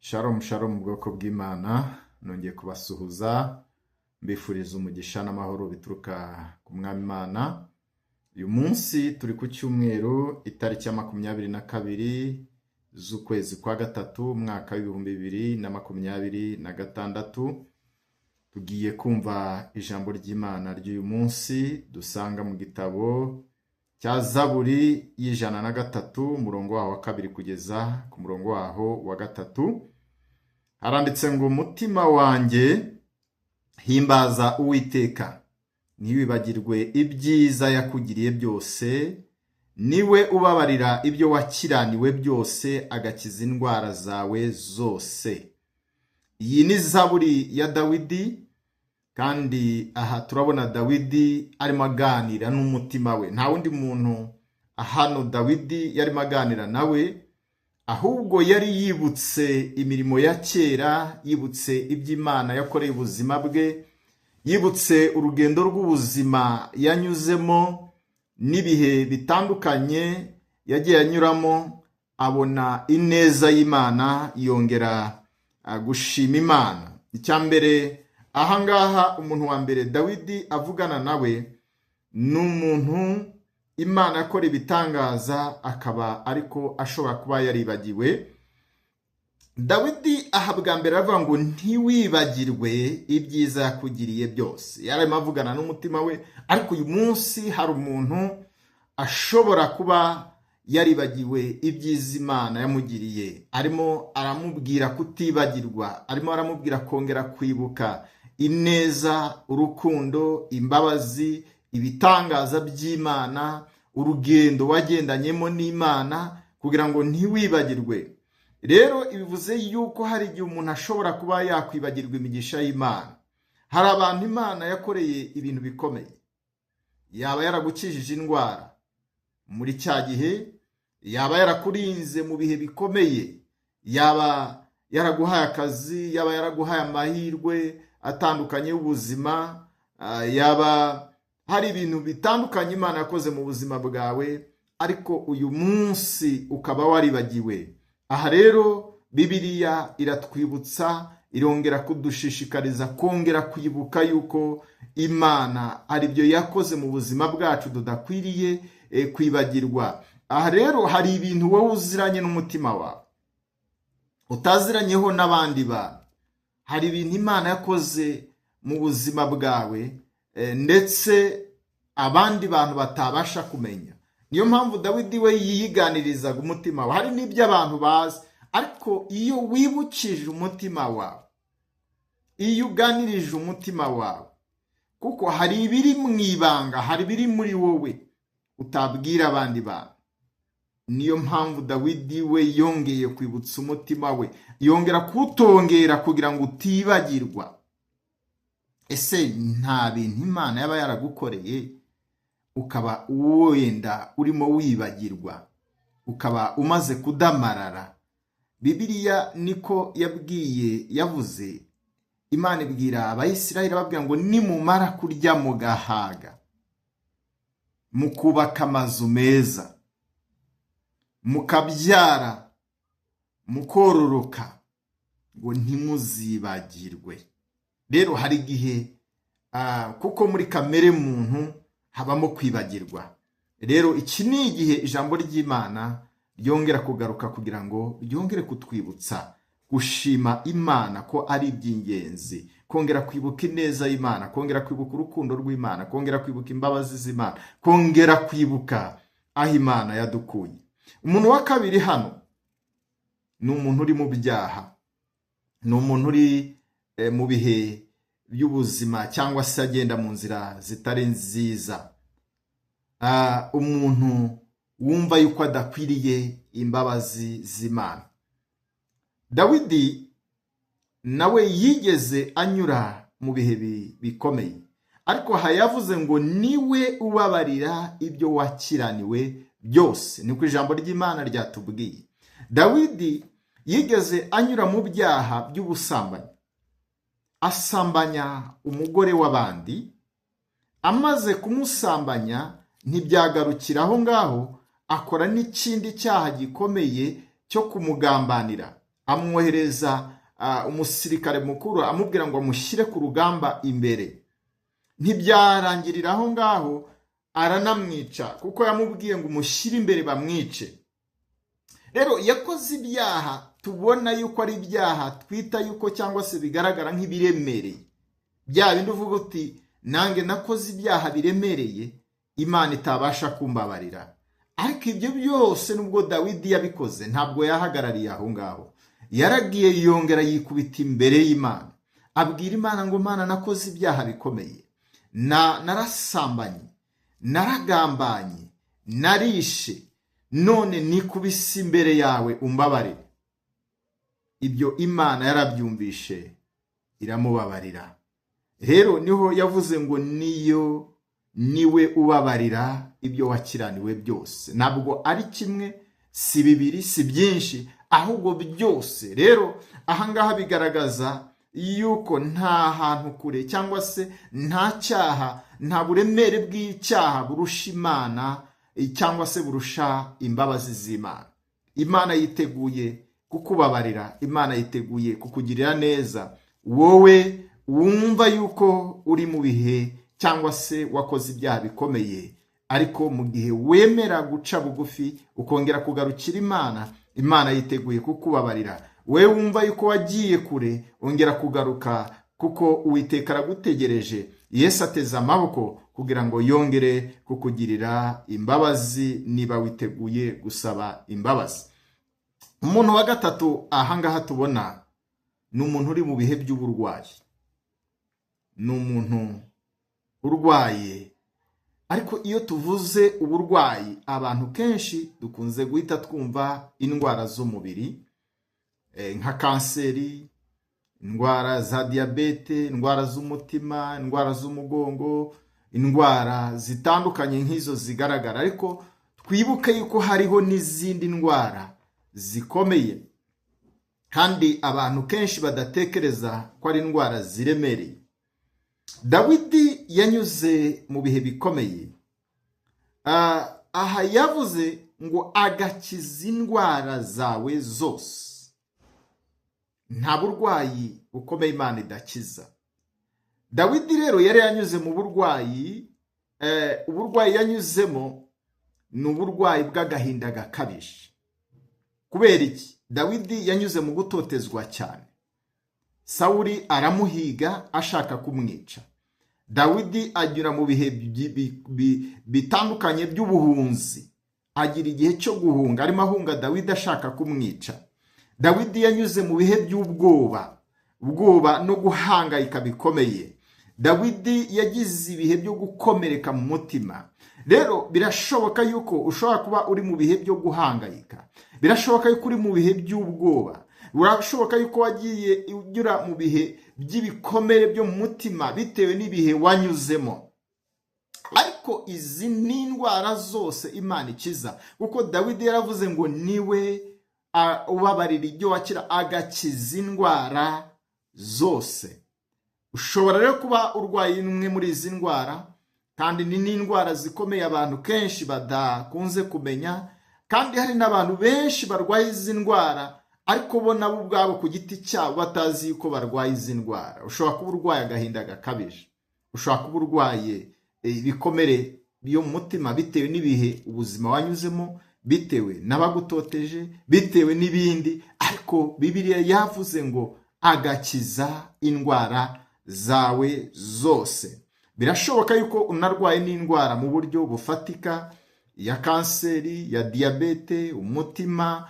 Shalom shalom bwoko bw'Imana, nongeye kubasuhuza mbifuriza umugisha n'amahoro bituruka ku Mwami Imana. Uyu munsi turi ku cyumweru itariki ya 22 z'ukwezi kwa gatatu umwaka w'2026. Tugiye kumva ijambo ry'Imana ry'uyu munsi dusanga mu gitabo cya Zaburi y'103 umurongo waho wa 2 kugeza ku murongo waho wa 3. Haranditse ngo umutima wanjye himbaza Uwiteka, ntiwibagirwe ibyiza yakugiriye byose, niwe ubabarira ibyo wakiraniwe byose, agakiza indwara zawe zose. Iyi ni Zaburi ya Dawidi, kandi aha turabona Dawidi arimo aganira n'umutima we. Nta wundi muntu hano Dawidi yarimo aganira nawe, ahubwo yari yibutse imirimo ya kera, yibutse iby'Imana yakoreye ubuzima bwe, yibutse urugendo rw'ubuzima yanyuzemo n'ibihe bitandukanye yagiye anyuramo, abona ineza y'Imana, yongera gushima Imana. Icyambere ahangaha umuntu wa mbere Dawidi avugana nawe ni umuntu Imana yakora ibitangaza akaba ariko ashobora kuba yaribagiwe. Dawidi ahabwa mbere avuga ngo ntiwibagirwe ibyiza yakugiriye byose. Yarimo avugana n'umutima we, ariko uyu munsi hari umuntu ashobora kuba yaribagiwe ibyiza Imana yamugiriye. Arimo aramubwira kutibagirwa, arimo aramubwira kongera kwibuka ineza, urukundo, imbabazi, ibitangaza by'Imana, urugendo wagendanyemo n'Imana, kugira ngo ntiwibagirwe. Rero ibivuze yuko hari igihe umuntu ashobora kuba yakwibagirwa imigisha y'Imana. Hari abantu Imana yakoreye ibintu bikomeye, yaba yaragukijije indwara muri cya gihe, yaba yarakurinze mu bihe bikomeye, yaba yaraguhaye akazi, yaba yaraguhaye amahirwe atandukanye y'ubuzima, yaba hari ibintu bitandukanye Imana yakoze mu buzima bwawe, ariko uyu munsi ukaba waribagiwe. Aha rero Bibiliya iratwibutsa, irongera kudushishikariza kongera kwibuka yuko Imana ari byo yakoze mu buzima bwacu tudakwiriye kwibagirwa. Aha rero hari ibintu wowe uziranye n'umutima wawe, utaziranyeho n'abandi bantu. Hari ibintu Imana yakoze mu buzima bwawe ndetse abandi bantu batabasha kumenya. Niyo mpamvu Dawidi we yiyiganirizaga umutima wawe. Hari n'ibyo abantu bazi, ariko iyo wibukije umutima wawe, iyo uganirije umutima wawe, kuko hari ibiri mu ibanga, hari ibiri muri wowe utabwira abandi bantu. Niyo mpamvu Dawidi we yongeye kwibutsa umutima we, yongera kutongera kugira ngo utibagirwa. Ese nta bintu Imana yaba yaragukoreye ukaba wenda urimo wibagirwa, ukaba umaze kudamarara? Bibiliya niko yavuze. Imana ibwira Abayisiraheli babwira ngo nimumara kurya mugahaga, mukubaka amazu meza, mukabyara, mukororoka, ngo ntimuzibagirwe. Rero hari igihe kuko muri kamere muntu habamo kwibagirwa. Rero iki ni igihe ijambo ry'Imana ryongera kugaruka kugira ngo ryongere kutwibutsa gushima Imana ko ari iby'ingenzi, kongera kwibuka ineza y'Imana, kongera kwibuka urukundo rw'Imana, kongera kwibuka imbabazi z'Imana, kongera kwibuka aho Imana yadukuye. Umuntu wa kabiri hano ni umuntu uri mu byaha, ni umuntu uri mu bihe by'ubuzima cyangwa se agenda mu nzira zitari nziza, umuntu wumva yuko adakwiriye imbabazi z'Imana. Dawidi nawe yigeze anyura mu bihe bikomeye, ariko yavuze ngo niwe ubabarira ibyo wakiraniwe byose. Niko ijambo ry'Imana ryatubwiye. Dawidi yigeze anyura mu byaha by'ubusambanyi, asambanya umugore w'abandi. Amaze kumusambanya ntibyagarukira aho ngaho, akora n'ikindi cyaha gikomeye cyo kumugambanira. amwohereza umusirikare mukuru amubwira ngo amushyire ku rugamba imbere. Ntibyarangirira aho ngaho, aranamwica kuko yamubwiye ngo umushyire imbere bamwice. Rero yakoze ibyaha tubona yuko ari ibyaha twita yuko cyangwa se bigaragara nk'ibiremereye, bya bindi uvuga uti nange nakoze ibyaha biremereye Imana itabasha kumbabarira. Ariko ibyo byose nubwo Dawidi yabikoze ntabwo yahagarariye aho ngaho. Yaragiye yongera yikubita imbere y'Imana, abwira Imana ngo Mana, nakoze ibyaha bikomeye, narasambanye, naragambanye, narishe, none nikubise imbere yawe umbabarire. Ibyo Imana yarabyumvishe iramubabarira. Rero niho yavuze ngo niwe ubabarira ibyo wakiraniwe byose. Ntabwo ari kimwe, si bibiri, si byinshi, ahubwo byose. Rero ahangaha bigaragaza yuko nta hantu kure cyangwa se nta cyaha, nta buremere bw'icyaha burusha Imana cyangwa se burusha imbabazi z'Imana. Imana yiteguye kukubabarira, Imana yiteguye kukugirira neza, wowe wumva yuko uri mu bihe cyangwa se wakoze ibyaha bikomeye. Ariko mu gihe wemera guca bugufi ukongera kugarukira Imana, Imana yiteguye kukubabarira. We wumva yuko wagiye kure, ongera kugaruka kuko Uwiteka aragutegereje. Yesu ateze amaboko kugira ngo yongere kukugirira imbabazi niba witeguye gusaba imbabazi. Umuntu wa gatatu ahangaha tubona ni umuntu uri mu bihe by'uburwayi. Ni umuntu urwaye. Ariko iyo tuvuze uburwayi, abantu kenshi dukunze guhita twumva indwara z'umubiri, nka kanseri, indwara za diyabete, indwara z'umutima, indwara z'umugongo, indwara zitandukanye nk'izo zigaragara. Ariko twibuke yuko hariho n'izindi ndwara zikomeye kandi abantu kenshi badatekereza ko ari indwara ziremereye. Dawidi yanyuze mu bihe bikomeye. Aha yavuze ngo agakiza indwara zawe zose. Nta burwayi bukomeye Imana idakiza. Dawidi rero yari yanyuze mu burwayi. Uburwayi yanyuzemo ni uburwayi bw'agahinda gakabije. Kubera iki? Dawidi yanyuze mu gutotezwa cyane. Sawuli aramuhiga ashaka kumwica. Dawidi anyura mu bihe bitandukanye by'ubuhunzi. Agira igihe cyo guhunga, arimo ahunga Dawidi ashaka kumwica. Dawidi yanyuze mu bihe by'ubwoba, no guhangayika bikomeye. Dawidi yagize ibihe byo gukomereka mu mutima. Rero birashoboka yuko ushobora kuba uri mu bihe byo guhangayika. Birashoboka yuko uri mu bihe by'ubwoba. Birashoboka yuko wagiye unyura mu bihe by'ibikomere byo mu mutima bitewe n'ibihe wanyuzemo. Ariko izi ni indwara zose Imana ikiza, kuko Dawidi yaravuze ngo niwe ubabarira ibyo wakira, agakiza indwara zose. Ushobora rero kuba urwaye imwe muri izi ndwara, kandi ni n'indwara zikomeye abantu kenshi badakunze kumenya. Kandi hari n'abantu benshi barwaye izi ndwara ariko bo nabo ubwabo ku giti cyabo batazi yuko barwaye izi ndwara. Ushobora kuba urwaye agahinda gakabije, ushobora kuba urwaye ibikomere byo mu mutima bitewe n'ibihe ubuzima wanyuzemo, bitewe n'abagutoteje, bitewe n'ibindi. Ariko Bibiliya yavuze ngo agakiza indwara zawe zose. Birashoboka yuko unarwaye n'indwara mu buryo bufatika, ya kanseri, ya diyabete, umutima,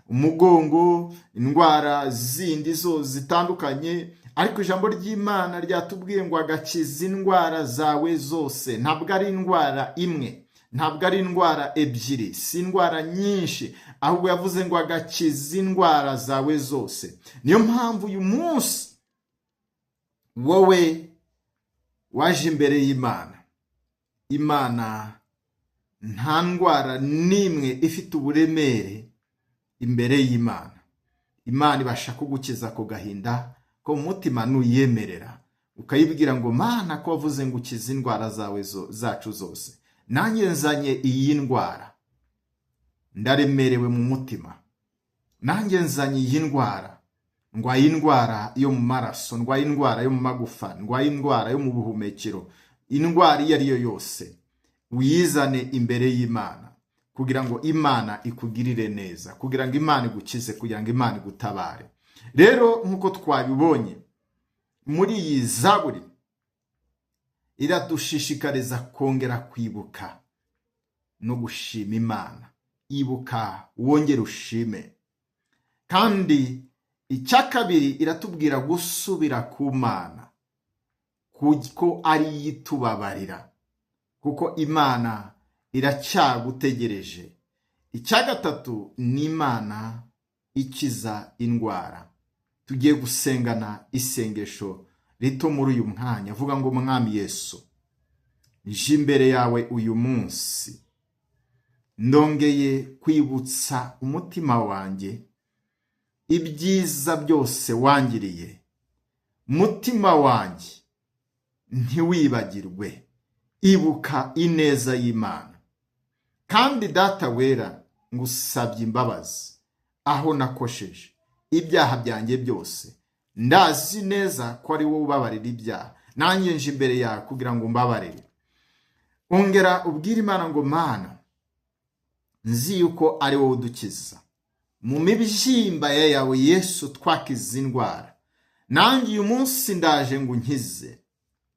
umugongo, indwara zindi zo zitandukanye. Ariko ijambo ry'Imana ryatubwiye ngo agakiza indwara zawe zose. Ntabwo ari indwara imwe, ntabwo ari indwara ebyiri, si indwara nyinshi, ahubwo yavuze ngo agakiza indwara zawe zose. Niyo mpamvu uyu munsi wowe waje imbere y'Imana, Imana nta ndwara n'imwe ifite uburemere imbere y'Imana. Imana ibasha kugukiza ku gahinda ko mu mutima nuyemerera ukayibwira ngo Mana, ko wavuze ngo ukize indwara zacu zose, nanjye nzanye iyi ndwara, ndaremerewe mu mutima, nanjye nzanye iyi ndwara, ndwaye indwara yo mu maraso, ndwaye indwara yo mu magufa, ndwaye indwara yo mu buhumekero, indwara iyo ari yo yose uyizane imbere y'Imana kugira ngo Imana ikugirire neza, kugira ngo Imana igukize, kugira ngo Imana igutabare. Rero nk'uko twabibonye muri iyi zaburi, iradushishikariza kongera kwibuka no gushima Imana. Ibuka wongere ushime. Kandi icya kabiri iratubwira gusubira ku Mana, kuko ari yitubabarira, kuko Imana iracyagutegereje. Icya gatatu ni Imana ikiza indwara. Tugiye gusengana isengesho rito muri uyu mwanya. Vuga ngo Mwami Yesu, nje imbere yawe uyu munsi, ndongeye kwibutsa umutima wanjye ibyiza byose wangiriye. Mutima wanjye ntiwibagirwe, ibuka ineza y'Imana. Kandi Data wera, ngusabye imbabazi aho nakosheje ibyaha byanjye byose. Ndazi neza ko ari wowe ubabarira ibyaha, nanjye nje imbere yawe kugira ngo umbabarire. Ongera ubwire Imana ngo Mana, nzi yuko ari wowe udukiza. Mu mibyimba yawe Yesu twakize indwara. Nanjye uyu munsi ndaje ngo unkize,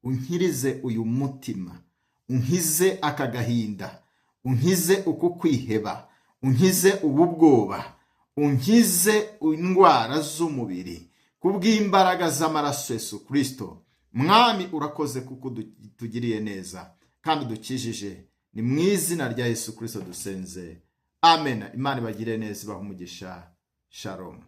unkirize uyu mutima, unkize aka gahinda, unkize uku kwiheba, unkize ubu bwoba, unkize indwara z'umubiri kubw'imbaraga z'amaraso Yesu Kristo. Mwami urakoze kuko tugiriye neza kandi dukijije. Ni mu izina rya Yesu Kristo dusenze, amen. Imana ibagire neza, ibahe umugisha. Shalom.